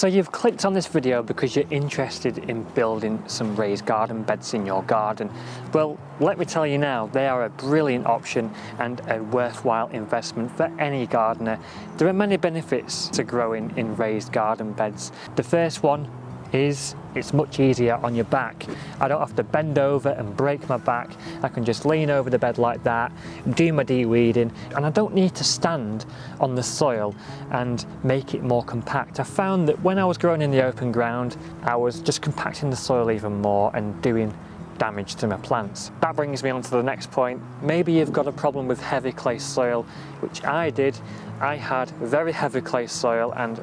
So you've clicked on this video because you're interested in building some raised garden beds in your garden. Well, let me tell you now, they are a brilliant option and a worthwhile investment for any gardener. There are many benefits to growing in raised garden beds. The first one is it's much easier on your back. I don't have to bend over and break my back. I can just lean over the bed like that, do my de-weeding, and I don't need to stand on the soil and make it more compact. I found that when I was growing in the open ground, I was just compacting the soil even more and doing damage to my plants. That brings me on to the next point. Maybe you've got a problem with heavy clay soil, which I did. I had very heavy clay soil and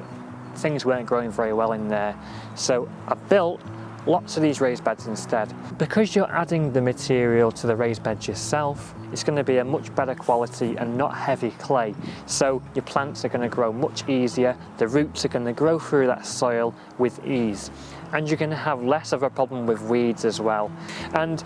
things weren't growing very well in there. So I built lots of these raised beds instead. Because you're adding the material to the raised bed yourself, it's going to be a much better quality and not heavy clay. So your plants are going to grow much easier, the roots are going to grow through that soil with ease. And you're going to have less of a problem with weeds as well. And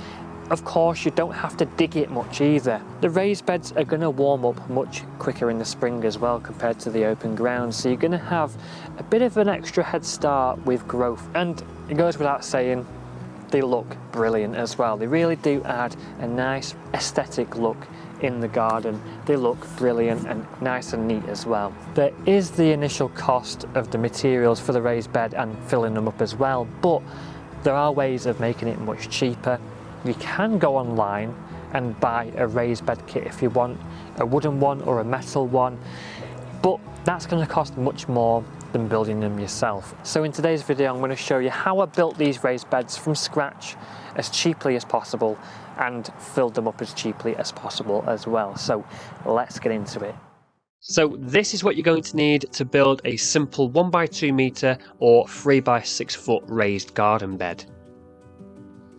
of course, you don't have to dig it much either. The raised beds are going to warm up much quicker in the spring as well compared to the open ground, so you're going to have a bit of an extra head start with growth. And it goes without saying, they look brilliant as well. They really do add a nice aesthetic look in the garden. They look brilliant and nice and neat as well. There is the initial cost of the materials for the raised bed and filling them up as well, but there are ways of making it much cheaper. You can go online and buy a raised bed kit if you want, a wooden one or a metal one, but that's going to cost much more than building them yourself. So in today's video, I'm going to show you how I built these raised beds from scratch as cheaply as possible and filled them up as cheaply as possible as well. So let's get into it. So this is what you're going to need to build a simple 1x2 metre or 3x6 foot raised garden bed.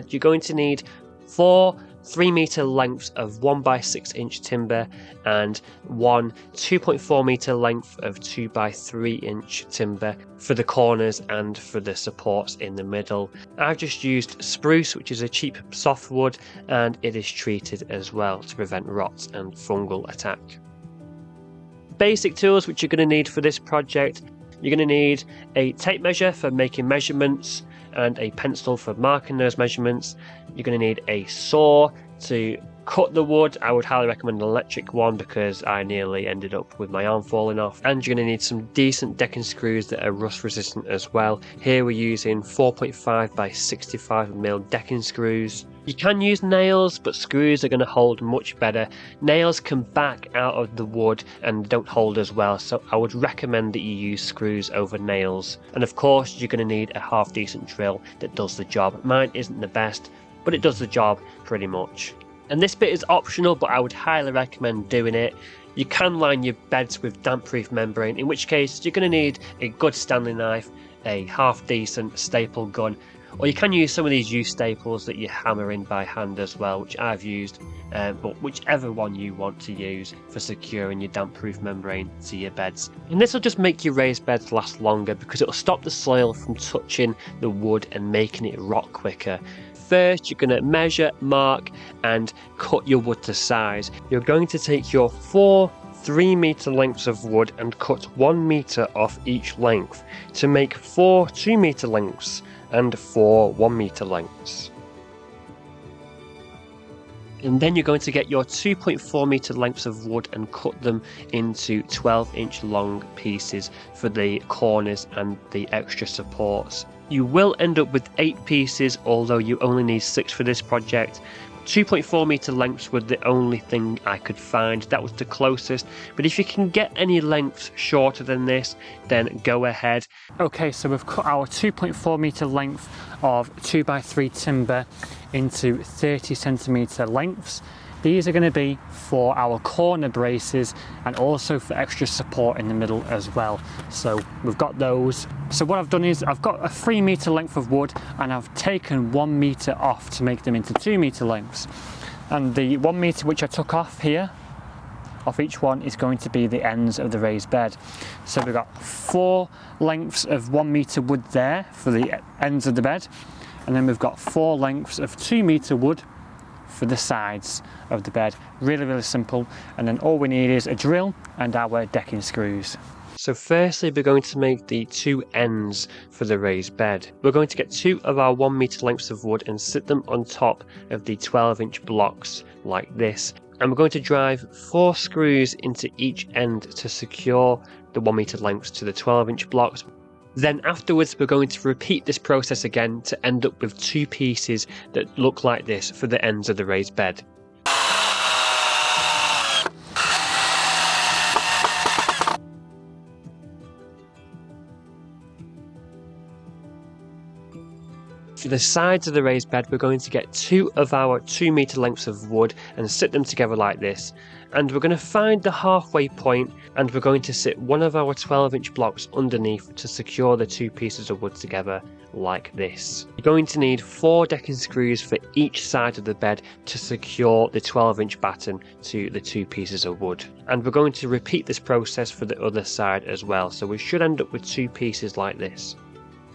You're going to need 4 3-metre lengths of 1x6 inch timber and 1 2.4 metre length of 2x3 inch timber for the corners and for the supports in the middle. I've just used spruce, which is a cheap softwood, and it is treated as well to prevent rot and fungal attack. Basic tools which you're going to need for this project: you're going to need a tape measure for making measurements and a pencil for marking those measurements. You're going to need a saw to cut the wood. I would highly recommend an electric one because I nearly ended up with my arm falling off. And you're going to need some decent decking screws that are rust resistant as well. Here we're using 4.5 by 65mm decking screws. You can use nails, but screws are going to hold much better. Nails can back out of the wood and don't hold as well, so I would recommend that you use screws over nails. And of course, you're going to need a half decent drill that does the job. Mine isn't the best, but it does the job pretty much. And this bit is optional, but I would highly recommend doing it. You can line your beds with damp-proof membrane, in which case you're going to need a good Stanley knife, a half decent staple gun, or you can use some of these used staples that you hammer in by hand as well, which I've used, but whichever one you want to use for securing your damp-proof membrane to your beds. And this will just make your raised beds last longer because it will stop the soil from touching the wood and making it rot quicker. First, you're going to measure, mark and cut your wood to size. You're going to take your 4 3-metre lengths of wood and cut 1 metre off each length to make 4 2-metre lengths and 4 1-metre lengths. And then you're going to get your 2.4 metre lengths of wood and cut them into 12-inch long pieces for the corners and the extra supports. You will end up with 8 pieces, although you only need 6 for this project. 2.4 metre lengths were the only thing I could find. That was the closest, but if you can get any lengths shorter than this, then go ahead. Okay, so we've cut our 2.4 metre length of 2x3 timber into 30cm lengths. These are going to be for our corner braces and also for extra support in the middle as well. So we've got those. So what I've done is I've got a 3-metre length of wood and I've taken 1 metre off to make them into 2-metre lengths. And the 1 metre which I took off here, off each one, is going to be the ends of the raised bed. So we've got 4 lengths of 1 metre wood there for the ends of the bed. And then we've got 4 lengths of 2-metre wood for the sides of the bed. Really, really simple. And then all we need is a drill and our decking screws. So firstly, we're going to make the two ends for the raised bed. We're going to get 2 of our 1 metre lengths of wood and sit them on top of the 12-inch blocks like this. And we're going to drive 4 screws into each end to secure the 1 metre lengths to the 12-inch blocks. Then afterwards, we're going to repeat this process again to end up with 2 pieces that look like this for the ends of the raised bed. For the sides of the raised bed, we're going to get 2 of our 2 metre lengths of wood and sit them together like this. And we're going to find the halfway point, and we're going to sit 1 of our 12-inch blocks underneath to secure the 2 pieces of wood together like this. You're going to need 4 decking screws for each side of the bed to secure the 12-inch batten to the 2 pieces of wood. And we're going to repeat this process for the other side as well, so we should end up with 2 pieces like this.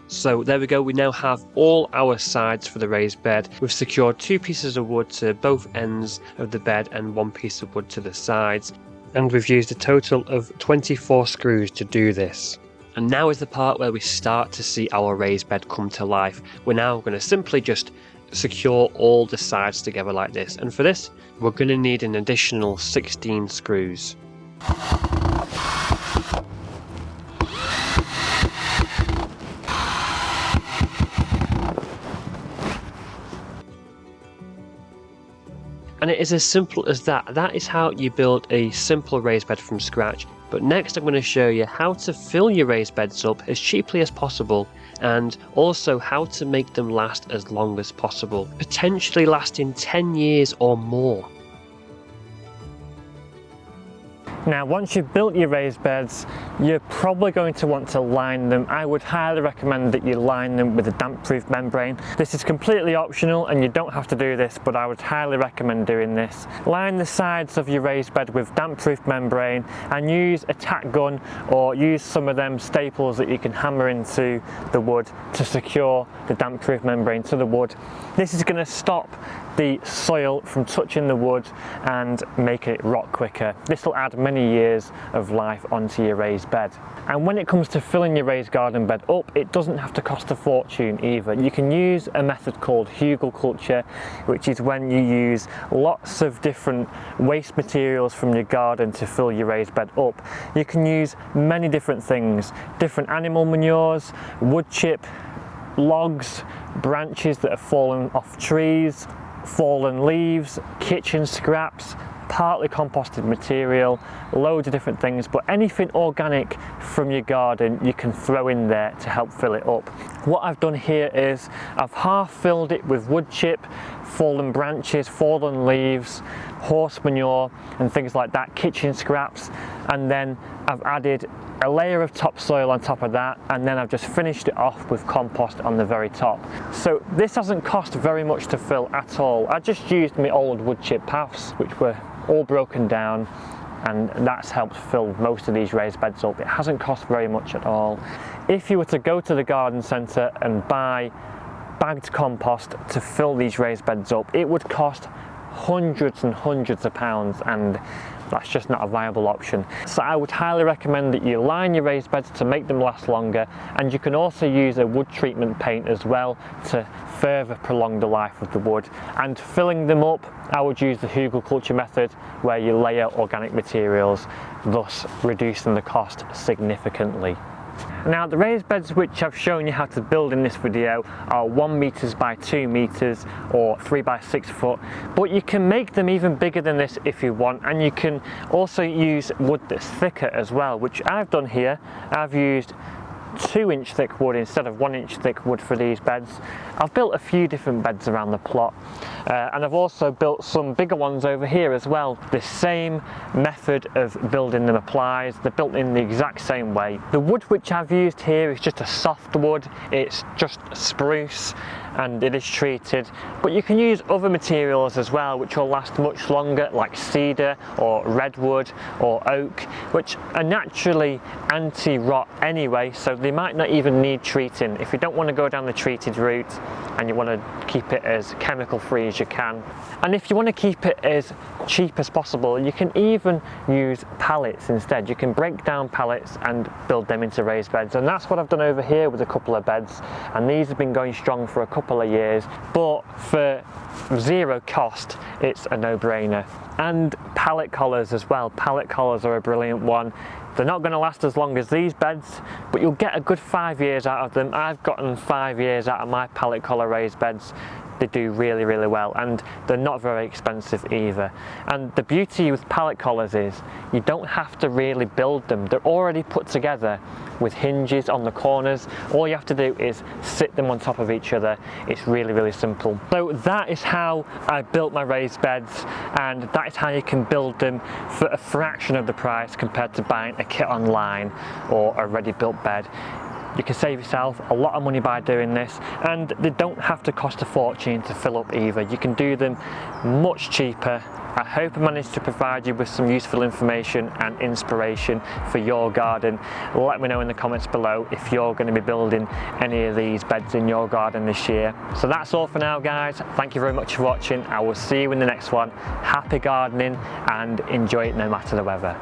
So there we go, we now have all our sides for the raised bed. We've secured 2 pieces of wood to both ends of the bed and 1 piece of wood to the sides. And we've used a total of 24 screws to do this. And now is the part where we start to see our raised bed come to life. We're now going to simply just secure all the sides together like this. And for this, we're going to need an additional 16 screws. And it is as simple as that. That is how you build a simple raised bed from scratch. But next I'm going to show you how to fill your raised beds up as cheaply as possible, and also how to make them last as long as possible, potentially lasting 10 years or more. Now, once you've built your raised beds, you're probably going to want to line them. I would highly recommend that you line them with a damp-proof membrane. This is completely optional and you don't have to do this, but I would highly recommend doing this. Line the sides of your raised bed with damp-proof membrane and use a tack gun or use some of them staples that you can hammer into the wood to secure the damp-proof membrane to the wood. This is going to stop the soil from touching the wood and make it rot quicker. This will add many years of life onto your raised bed. And when it comes to filling your raised garden bed up, it doesn't have to cost a fortune either. You can use a method called hugelkultur, which is when you use lots of different waste materials from your garden to fill your raised bed up. You can use many different things, different animal manures, wood chip, logs, branches that have fallen off trees, fallen leaves, kitchen scraps, partly composted material, loads of different things, but anything organic from your garden you can throw in there to help fill it up. What I've done here is I've half filled it with wood chip, fallen branches, fallen leaves, horse manure and things like that, kitchen scraps, and then I've added a layer of topsoil on top of that, and then I've just finished it off with compost on the very top. So this hasn't cost very much to fill at all. I just used my old wood chip paths, which were all broken down, and that's helped fill most of these raised beds up. It hasn't cost very much at all. If you were to go to the garden centre and buy bagged compost to fill these raised beds up, it would cost hundreds and hundreds of pounds, and that's just not a viable option. So I would highly recommend that you line your raised beds to make them last longer, and you can also use a wood treatment paint as well to further prolong the life of the wood. And filling them up, I would use the hugelkultur method, where you layer organic materials, thus reducing the cost significantly. Now, the raised beds which I've shown you how to build in this video are 1 metres by 2 metres or 3 by 6 foot, but you can make them even bigger than this if you want, and you can also use wood that's thicker as well, which I've done here. I've used 2-inch thick wood instead of 1-inch thick wood for these beds. I've built a few different beds around the plot, and I've also built some bigger ones over here as well. The same method of building them applies. They're built in the exact same way. The wood which I've used here is just a soft wood. It's just spruce, and it is treated, but you can use other materials as well which will last much longer, like cedar or redwood or oak, which are naturally anti-rot anyway, so they might not even need treating. If you don't want to go down the treated route and you want to keep it as chemical free as you can, and if you want to keep it as cheap as possible, you can even use pallets instead. You can break down pallets and build them into raised beds, and that's what I've done over here with a couple of beds, and these have been going strong for a couple of years, but for zero cost it's a no-brainer. And pallet collars as well. Pallet collars are a brilliant one. They're not going to last as long as these beds, but you'll get a good 5 years out of them. I've gotten 5 years out of my pallet collar raised beds. They do really, really well, and they're not very expensive either. And the beauty with pallet collars is you don't have to really build them. They're already put together with hinges on the corners. All you have to do is sit them on top of each other. It's really, really simple. So that is how I built my raised beds, and that is how you can build them for a fraction of the price compared to buying a kit online or a ready built bed. You can save yourself a lot of money by doing this, and they don't have to cost a fortune to fill up either. You can do them much cheaper. I hope I managed to provide you with some useful information and inspiration for your garden. Let me know in the comments below if you're going to be building any of these beds in your garden this year. So that's all for now, guys. Thank you very much for watching. I will see you in the next one. Happy gardening and enjoy it no matter the weather.